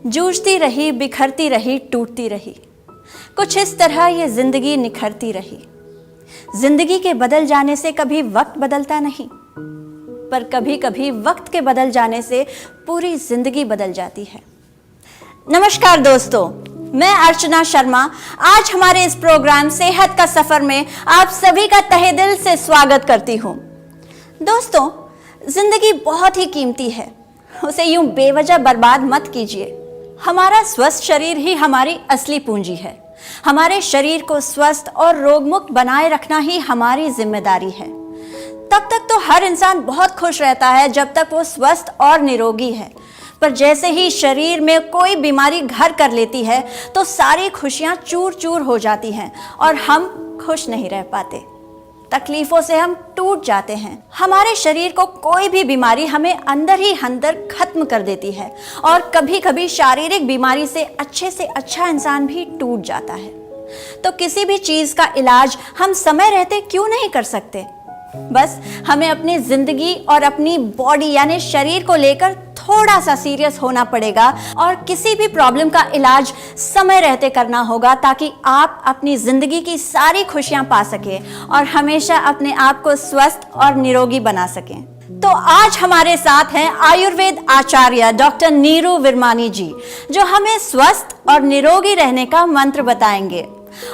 जूझती रही, बिखरती रही, टूटती रही, कुछ इस तरह ये जिंदगी निखरती रही। जिंदगी के बदल जाने से कभी वक्त बदलता नहीं, पर कभी कभी वक्त के बदल जाने से पूरी जिंदगी बदल जाती है। नमस्कार दोस्तों, मैं अर्चना शर्मा आज हमारे इस प्रोग्राम सेहत का सफर में आप सभी का तहे दिल से स्वागत करती हूँ। दोस्तों, जिंदगी बहुत ही कीमती है, उसे यूं बेवजह बर्बाद मत कीजिए। हमारा स्वस्थ शरीर ही हमारी असली पूंजी है। हमारे शरीर को स्वस्थ और रोगमुक्त बनाए रखना ही हमारी जिम्मेदारी है। तब तक तो हर इंसान बहुत खुश रहता है जब तक वो स्वस्थ और निरोगी है, पर जैसे ही शरीर में कोई बीमारी घर कर लेती है तो सारी खुशियां चूर चूर हो जाती हैं और हम खुश नहीं रह पाते। तकलीफों से हम टूट जाते हैं। हमारे शरीर को कोई भी बीमारी हमें अंदर ही अंदर खत्म कर देती है और कभी कभी शारीरिक बीमारी से अच्छा इंसान भी टूट जाता है। तो किसी भी चीज़ का इलाज हम समय रहते क्यों नहीं कर सकते? बस हमें अपनी जिंदगी और अपनी बॉडी यानी शरीर को लेकर थोड़ा सा सीरियस होना पड़ेगा और किसी भी प्रॉब्लम का इलाज समय रहते करना होगा, ताकि आप अपनी जिंदगी की सारी खुशियां पा सकें और हमेशा अपने आप को स्वस्थ और निरोगी बना सकें। तो आज हमारे साथ हैं आयुर्वेद आचार्य डॉक्टर नीरू विरमानी जी, जो हमें स्वस्थ और निरोगी रहने का मंत्र बताएंगे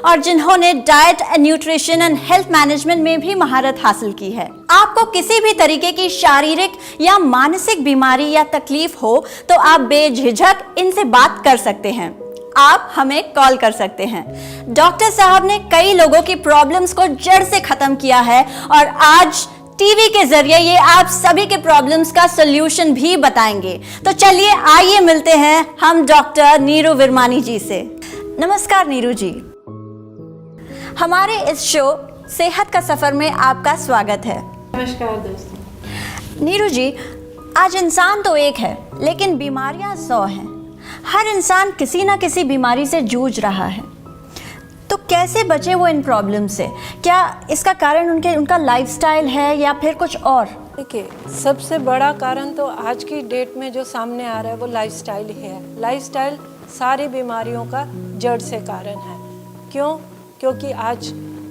और जिन्होंने diet and nutrition and health management में भी महारत हासिल की है। आपको किसी भी तरीके की शारीरिक या मानसिक बीमारी या तकलीफ हो तो आप बेझिझक इनसे बात कर सकते हैं। आप हमें कॉल कर सकते हैं। डॉक्टर साहब ने कई लोगों की प्रॉब्लम्स को जड़ से खत्म किया है और आज टीवी के जरिए ये आप सभी के प्रॉब्लम्स का सॉल्यूशन भी बताएंगे। तो चलिए आइए मिलते हैं हम डॉक्टर नीरू विरमानी जी से। नमस्कार नीरू जी, हमारे इस शो सेहत का सफर में आपका स्वागत है। नमस्कार दोस्तों। नीरू जी, आज इंसान तो एक है लेकिन बीमारियां 100 हैं। हर इंसान किसी ना किसी बीमारी से जूझ रहा है, तो कैसे बचे वो इन प्रॉब्लम से? क्या इसका कारण उनका लाइफस्टाइल है या फिर कुछ और? देखिए, सबसे बड़ा कारण तो आज की डेट में जो सामने आ रहा है वो लाइफस्टाइल ही है। लाइफस्टाइल सारी बीमारियों का जड़ से कारण है। क्यों? क्योंकि आज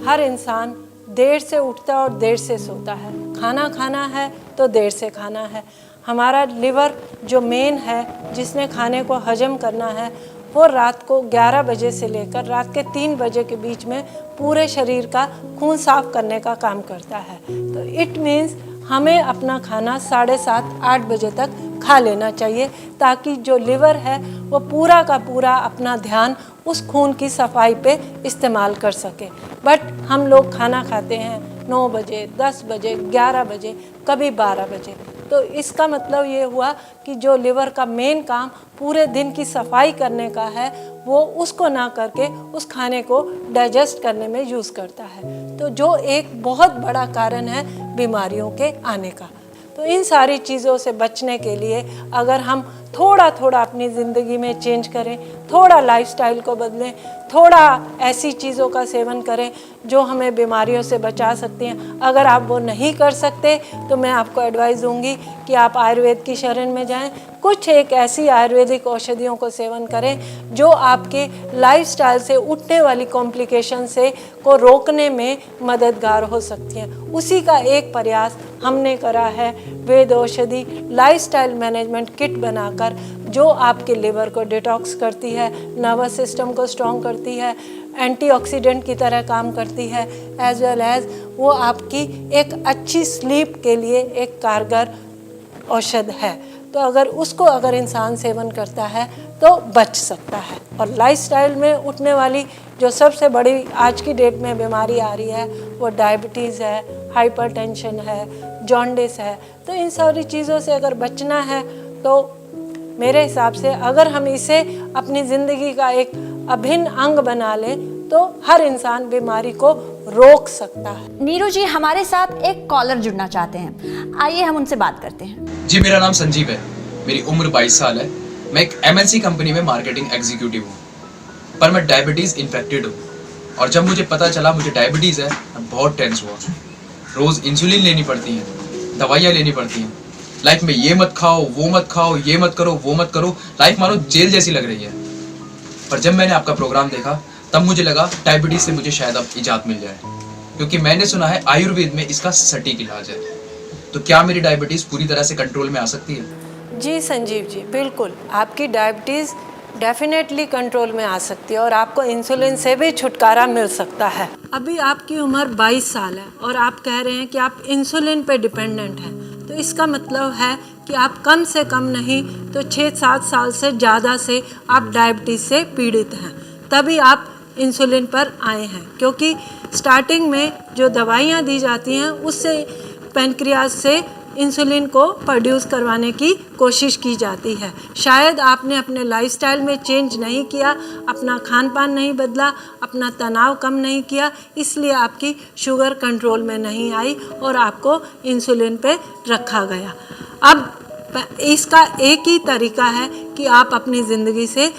हर इंसान देर से उठता और देर से सोता है। खाना खाना है तो देर से खाना है। हमारा लिवर जो मेन है, जिसने खाने को हजम करना है, वो रात को 11 बजे से लेकर रात के 3 बजे के बीच में पूरे शरीर का खून साफ करने का काम करता है। तो इट मीन्स हमें अपना खाना 7:30-8 बजे तक खा लेना चाहिए, ताकि जो लिवर है वो पूरा का पूरा अपना ध्यान उस खून की सफाई पे इस्तेमाल कर सके। बट हम लोग खाना खाते हैं 9 बजे, 10 बजे, 11 बजे, कभी 12 बजे। तो इसका मतलब ये हुआ कि जो लिवर का मेन काम पूरे दिन की सफाई करने का है, वो उसको ना करके उस खाने को डाइजेस्ट करने में यूज़ करता है। तो जो एक बहुत बड़ा कारण है बीमारियों के आने का। तो इन सारी चीज़ों से बचने के लिए अगर हम थोड़ा थोड़ा अपनी ज़िंदगी में चेंज करें, थोड़ा लाइफस्टाइल को बदलें, थोड़ा ऐसी चीज़ों का सेवन करें जो हमें बीमारियों से बचा सकती हैं। अगर आप वो नहीं कर सकते तो मैं आपको एडवाइस दूंगी कि आप आयुर्वेद की शरण में जाएं। कुछ एक ऐसी आयुर्वेदिक औषधियों को सेवन करें जो आपके लाइफस्टाइल से उठने वाली कॉम्प्लिकेशन से को रोकने में मददगार हो सकती हैं। उसी का एक प्रयास हमने करा है वेद औषधि लाइफस्टाइल मैनेजमेंट किट बनाकर, जो आपके लिवर को डिटॉक्स करती है, नर्वस सिस्टम को स्ट्रॉन्ग करती है, एंटीऑक्सीडेंट की तरह काम करती है, एज वेल एज वो आपकी एक अच्छी स्लीप के लिए एक कारगर औषध है। तो अगर इंसान सेवन करता है तो बच सकता है। और लाइफस्टाइल में उठने वाली जो सबसे बड़ी आज की डेट में बीमारी आ रही है वो डायबिटीज़ है, हाइपरटेंशन है, जॉन्डिस है। तो इन सारी चीज़ों से अगर बचना है तो मेरे हिसाब से अगर हम इसे अपनी ज़िंदगी का एक अभिन्न अंग बना लें तो हर इंसान बीमारी को रोक सकता है। नीरू जी, हमारे साथ एक कॉलर जुड़ना चाहते हैं, आइए हम उनसे बात करते हैं। जी, मेरा नाम संजीव है, मेरी उम्र 22 साल है। मैं एक MNC कंपनी में मार्केटिंग एग्जीक्यूटिव हूँ, पर मैं डायबिटीज़ इन्फेक्टेड हूँ। और जब मुझे पता चला मुझे डायबिटीज़ है, मैं बहुत टेंस हुआ। रोज़ इंसुलिन लेनी पड़ती है, दवाइयाँ लेनी पड़ती हैं। लाइफ में ये मत खाओ, वो मत खाओ, ये मत करो, वो मत करो, लाइफ मानो जेल जैसी लग रही है। पर जब मैंने आपका प्रोग्राम देखा तब मुझे लगा डायबिटीज से मुझे शायद अब इजाज़त मिल जाए, क्योंकि मैंने सुना है आयुर्वेद में इसका सटीक इलाज है। तो क्या मेरी डायबिटीज पूरी तरह से कंट्रोल में आ सकती है? जी संजीव जी, बिल्कुल आपकी डायबिटीज़ डेफिनेटली कंट्रोल में आ सकती है और आपको इंसुलिन से भी छुटकारा मिल सकता है। अभी आपकी उम्र 22 साल है और आप कह रहे हैं कि आप इंसुलिन पे डिपेंडेंट हैं, तो इसका मतलब है कि आप कम से कम नहीं तो 6-7 साल से ज़्यादा से आप डायबिटीज़ से पीड़ित हैं, तभी आप इंसुलिन पर आए हैं। क्योंकि स्टार्टिंग में जो दवाइयाँ दी जाती हैं उससे पैनक्रियाज से इंसुलिन को प्रोड्यूस करवाने की कोशिश की जाती है। शायद आपने अपने लाइफस्टाइल में चेंज नहीं किया, अपना खान पान नहीं बदला, अपना तनाव कम नहीं किया, इसलिए आपकी शुगर कंट्रोल में नहीं आई और आपको इंसुलिन पे रखा गया। अब इसका एक ही तरीका है कि आप अपनी ज़िंदगी से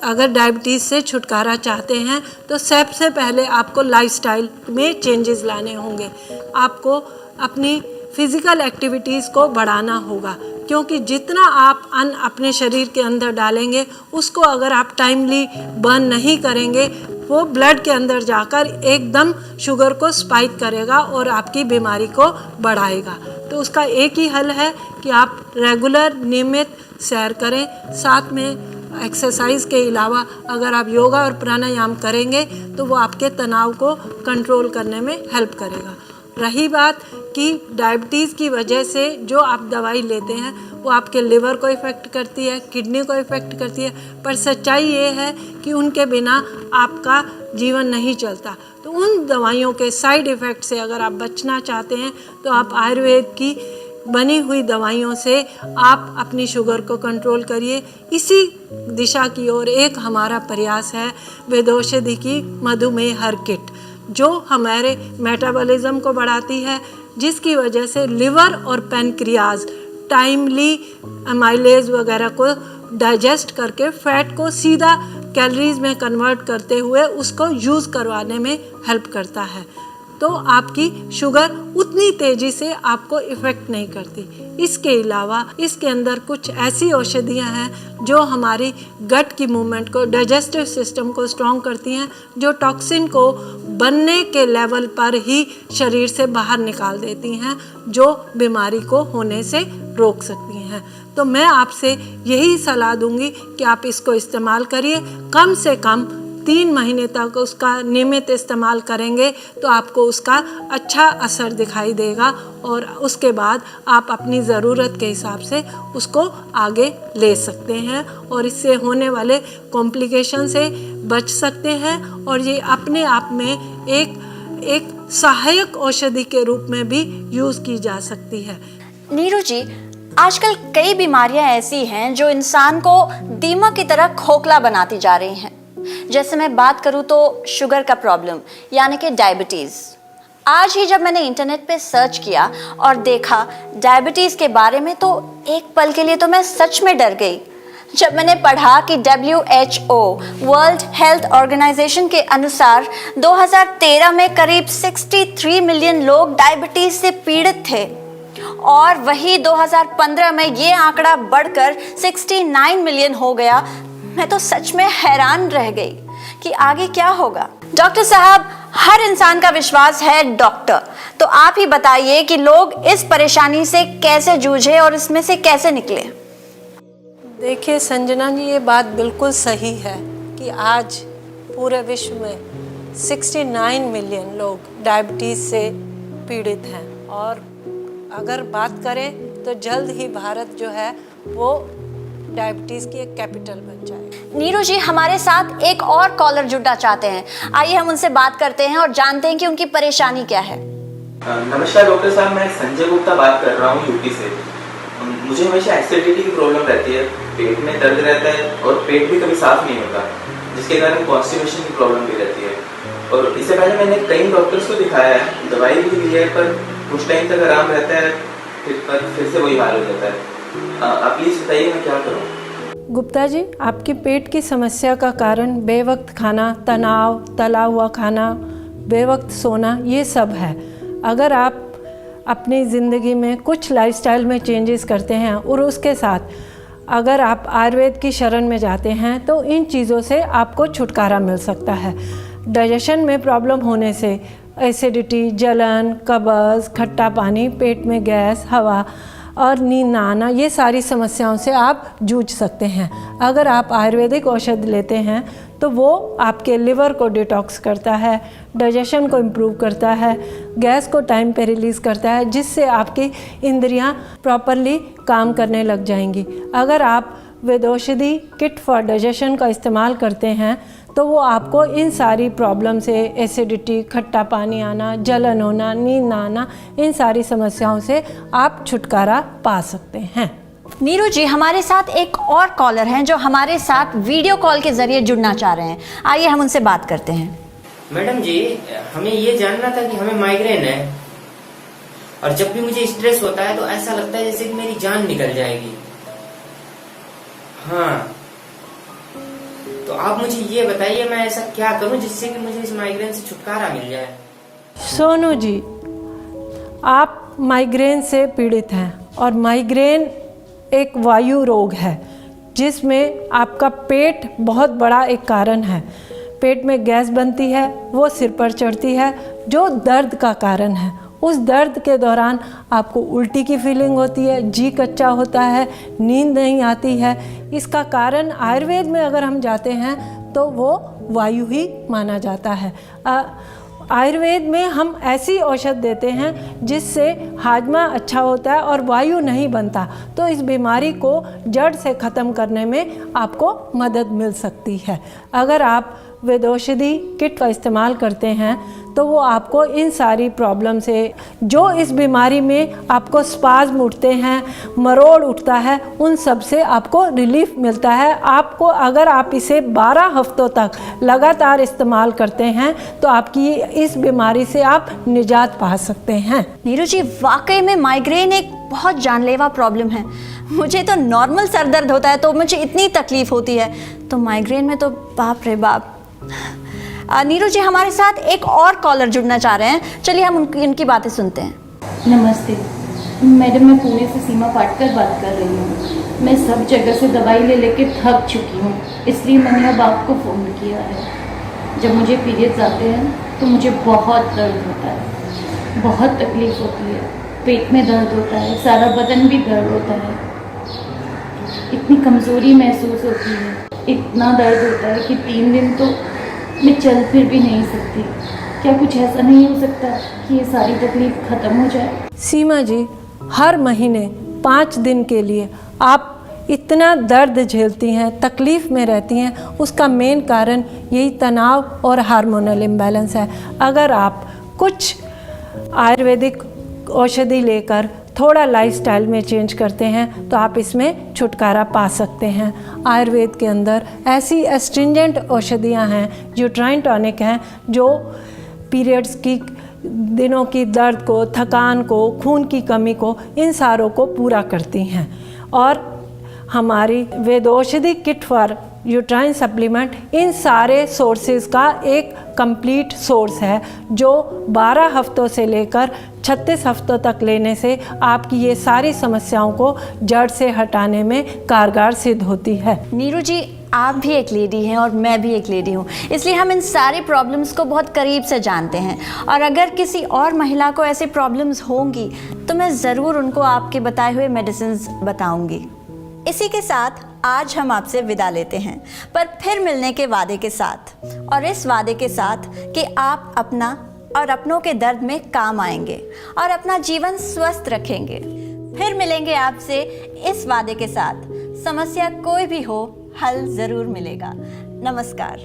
अगर डायबिटीज़ से छुटकारा चाहते हैं तो सबसे पहले आपको लाइफस्टाइल में चेंजेस लाने होंगे। आपको अपनी फिज़िकल एक्टिविटीज़ को बढ़ाना होगा, क्योंकि जितना आप अन्न अपने शरीर के अंदर डालेंगे उसको अगर आप टाइमली बर्न नहीं करेंगे वो ब्लड के अंदर जाकर एकदम शुगर को स्पाइक करेगा और आपकी बीमारी को बढ़ाएगा। तो उसका एक ही हल है कि आप रेगुलर नियमित सैर करें, साथ में एक्सरसाइज के अलावा अगर आप योगा और प्राणायाम करेंगे तो वो आपके तनाव को कंट्रोल करने में हेल्प करेगा। रही बात कि डायबिटीज़ की वजह से जो आप दवाई लेते हैं वो आपके लिवर को इफ़ेक्ट करती है, किडनी को इफ़ेक्ट करती है, पर सच्चाई ये है कि उनके बिना आपका जीवन नहीं चलता। तो उन दवाइयों के साइड इफ़ेक्ट से अगर आप बचना चाहते हैं तो आप आयुर्वेद की बनी हुई दवाइयों से आप अपनी शुगर को कंट्रोल करिए। इसी दिशा की ओर एक हमारा प्रयास है वेदौषधि की मधुमेह हर किट, जो हमारे मेटाबॉलिज्म को बढ़ाती है, जिसकी वजह से लिवर और पैनक्रियाज टाइमली अमाइलेज वगैरह को डाइजेस्ट करके फैट को सीधा कैलोरीज में कन्वर्ट करते हुए उसको यूज़ करवाने में हेल्प करता है। तो आपकी शुगर उतनी तेज़ी से आपको इफ़ेक्ट नहीं करती। इसके अलावा इसके अंदर कुछ ऐसी औषधियाँ हैं जो हमारी गट की मूवमेंट को, डाइजेस्टिव सिस्टम को स्ट्रॉन्ग करती हैं, जो टॉक्सिन को बनने के लेवल पर ही शरीर से बाहर निकाल देती हैं, जो बीमारी को होने से रोक सकती हैं। तो मैं आपसे यही सलाह दूंगी कि आप इसको इस्तेमाल करिए। कम से कम 3 महीने तक उसका नियमित इस्तेमाल करेंगे तो आपको उसका अच्छा असर दिखाई देगा और उसके बाद आप अपनी ज़रूरत के हिसाब से उसको आगे ले सकते हैं और इससे होने वाले कॉम्प्लिकेशन से बच सकते हैं। और ये अपने आप में एक सहायक औषधि के रूप में भी यूज़ की जा सकती है। नीरू जी, आजकल कई बीमारियां ऐसी हैं जो इंसान को दीमक की तरह खोखला बनाती जा रही हैं। जैसे मैं बात करूं तो शुगर का प्रॉब्लम यानी कि डायबिटीज़। आज ही जब मैंने इंटरनेट पे सर्च किया और देखा डायबिटीज़ के बारे में तो एक पल के लिए तो मैं सच में डर गई जब मैंने पढ़ा कि WHO वर्ल्ड हेल्थ ऑर्गेनाइजेशन के अनुसार 2013 में करीब 63 मिलियन लोग डायबिटीज़ से पीड़ित थे और वही 2015 में ये आंकड़ा बढ़कर 69 मिलियन हो गया। मैं तो सच में हैरान रह गई कि आगे क्या होगा। डॉक्टर साहब, हर इंसान का विश्वास है डॉक्टर, तो आप ही बताइए कि लोग इस परेशानी से कैसे जूझे और इसमें से कैसे निकले। देखिए संजना जी, ये बात बिल्कुल सही है कि आज पूरे विश्व में 69 मिलियन लोग डायबिटीज़ से पीड़ित हैं और अगर बात करें तो जल्द ही भारत जो है वो डायबिटीज़ की एक कैपिटल बन जाएगी। नीरू जी, हमारे साथ एक और कॉलर जुड़ना चाहते हैं, आइए हम उनसे बात करते हैं और जानते हैं कि उनकी परेशानी क्या है। नमस्कार डॉक्टर साहब, मैं संजय गुप्ता बात कर रहा हूँ यूपी से। मुझे हमेशा एसिडिटी की प्रॉब्लम रहती है, पेट में दर्द रहता है और पेट भी कभी साफ नहीं होता, जिसके कारण कॉन्स्टिपेशन की प्रॉब्लम भी रहती है। और इससे पहले मैंने कई डॉक्टर्स को दिखाया है, दवाई भी ली है, पर कुछ टाइम तक आराम रहता है, फिर से वही हाल हो जाता है। आप प्लीज़ बताइए मैं क्या करूं? गुप्ता जी, आपकी पेट की समस्या का कारण बेवक्त खाना, तनाव, तला हुआ खाना, बेवक्त सोना, ये सब है। अगर आप अपनी ज़िंदगी में कुछ लाइफस्टाइल में चेंजेस करते हैं और उसके साथ अगर आप आयुर्वेद की शरण में जाते हैं तो इन चीज़ों से आपको छुटकारा मिल सकता है। डाइजेशन में प्रॉब्लम होने से एसिडिटी, जलन, कब्ज़, खट्टा पानी, पेट में गैस, हवा और नींद ना आना, ये सारी समस्याओं से आप जूझ सकते हैं। अगर आप आयुर्वेदिक औषध लेते हैं तो वो आपके लिवर को डिटॉक्स करता है, डाइजेशन को इम्प्रूव करता है, गैस को टाइम पे रिलीज़ करता है, जिससे आपकी इंद्रियां प्रॉपरली काम करने लग जाएंगी। अगर आप वेदौषधि किट फॉर डाइजेशन का इस्तेमाल करते हैं तो वो आपको इन सारी प्रॉब्लम से, एसिडिटी, खट्टा पानी आना, जलन होना, नींद ना आना, इन सारी समस्याओं से आप छुटकारा पा सकते हैं। नीरू जी, हमारे साथ एक और कॉलर हैं जो हमारे साथ वीडियो कॉल के जरिए जुड़ना चाह रहे हैं। आइए हम उनसे बात करते हैं। मैडम जी, हमें ये जानना था कि हमें माइग्रेन है और जब भी मुझे स्ट्रेस होता है तो ऐसा लगता है जैसे कि मेरी जान निकल जाएगी। हाँ, तो आप मुझे ये बताइए मैं ऐसा क्या करूं जिससे कि मुझे इस माइग्रेन से छुटकारा मिल जाए। सोनू जी, आप माइग्रेन से पीड़ित हैं और माइग्रेन एक वायु रोग है जिसमें आपका पेट बहुत बड़ा एक कारण है। पेट में गैस बनती है, वो सिर पर चढ़ती है, जो दर्द का कारण है। उस दर्द के दौरान आपको उल्टी की फीलिंग होती है, जी कच्चा होता है, नींद नहीं आती है। इसका कारण आयुर्वेद में अगर हम जाते हैं तो वो वायु ही माना जाता है। आयुर्वेद में हम ऐसी औषध देते हैं जिससे हाजमा अच्छा होता है और वायु नहीं बनता, तो इस बीमारी को जड़ से ख़त्म करने में आपको मदद मिल सकती है। अगर आप वेदौषधि किट का इस्तेमाल करते हैं तो वो आपको इन सारी प्रॉब्लम से, जो इस बीमारी में आपको स्पाज़्म उठते हैं, मरोड़ उठता है, उन सब से आपको रिलीफ मिलता है। आपको अगर आप इसे 12 हफ्तों तक लगातार इस्तेमाल करते हैं तो आपकी इस बीमारी से आप निजात पा सकते हैं। नीरू जी, वाकई में माइग्रेन एक बहुत जानलेवा प्रॉब्लम है। मुझे तो नॉर्मल सर दर्द होता है तो मुझे इतनी तकलीफ होती है, तो माइग्रेन में तो बाप रे बाप। नीरू जी, हमारे साथ एक और कॉलर जुड़ना चाह रहे हैं, चलिए हम इनकी बातें सुनते हैं। नमस्ते मैडम, मैं पुणे से सीमा पाटकर बात कर रही हूँ। मैं सब जगह से दवाई ले लेके थक चुकी हूँ, इसलिए मैंने अब आपको फ़ोन किया है। जब मुझे पीरियड्स आते हैं तो मुझे बहुत दर्द होता है, बहुत तकलीफ़ होती है, पेट में दर्द होता है, सारा बदन भी दर्द होता है, इतनी कमज़ोरी महसूस होती है, इतना दर्द होता है कि 3 दिन तो मैं चल फिर भी नहीं सकती। क्या कुछ ऐसा नहीं हो सकता कि ये सारी तकलीफ ख़त्म हो जाए? सीमा जी, हर महीने 5 दिन के लिए आप इतना दर्द झेलती हैं, तकलीफ़ में रहती हैं, उसका मेन कारण यही तनाव और हार्मोनल इम्बैलेंस है। अगर आप कुछ आयुर्वेदिक औषधि लेकर थोड़ा लाइफस्टाइल में चेंज करते हैं तो आप इसमें छुटकारा पा सकते हैं। आयुर्वेद के अंदर ऐसी एस्ट्रिंजेंट औषधियाँ हैं, यूट्राइन टॉनिक हैं, जो पीरियड्स की दिनों की दर्द को, थकान को, खून की कमी को, इन सारों को पूरा करती हैं। और हमारी वेदौषधि किट फॉर यूट्राइन सप्लीमेंट इन सारे सोर्सेज का एक कंप्लीट सोर्स है, जो 12 हफ्तों से लेकर 36 हफ्तों तक लेने से आपकी ये सारी समस्याओं को जड़ से हटाने में कारगर सिद्ध होती है। नीरू जी, आप भी एक लेडी हैं और मैं भी एक लेडी हूँ, इसलिए हम इन सारी प्रॉब्लम्स को बहुत करीब से जानते हैं। और अगर किसी और महिला को ऐसे प्रॉब्लम्स होंगी तो मैं ज़रूर उनको आपके बताए हुए मेडिसिन्स बताऊँगी। इसी के साथ आज हम आपसे विदा लेते हैं, पर फिर मिलने के वादे के साथ, और इस वादे के साथ कि आप अपना और अपनों के दर्द में काम आएंगे और अपना जीवन स्वस्थ रखेंगे। फिर मिलेंगे आपसे इस वादे के साथ, समस्या कोई भी हो, हल ज़रूर मिलेगा। नमस्कार।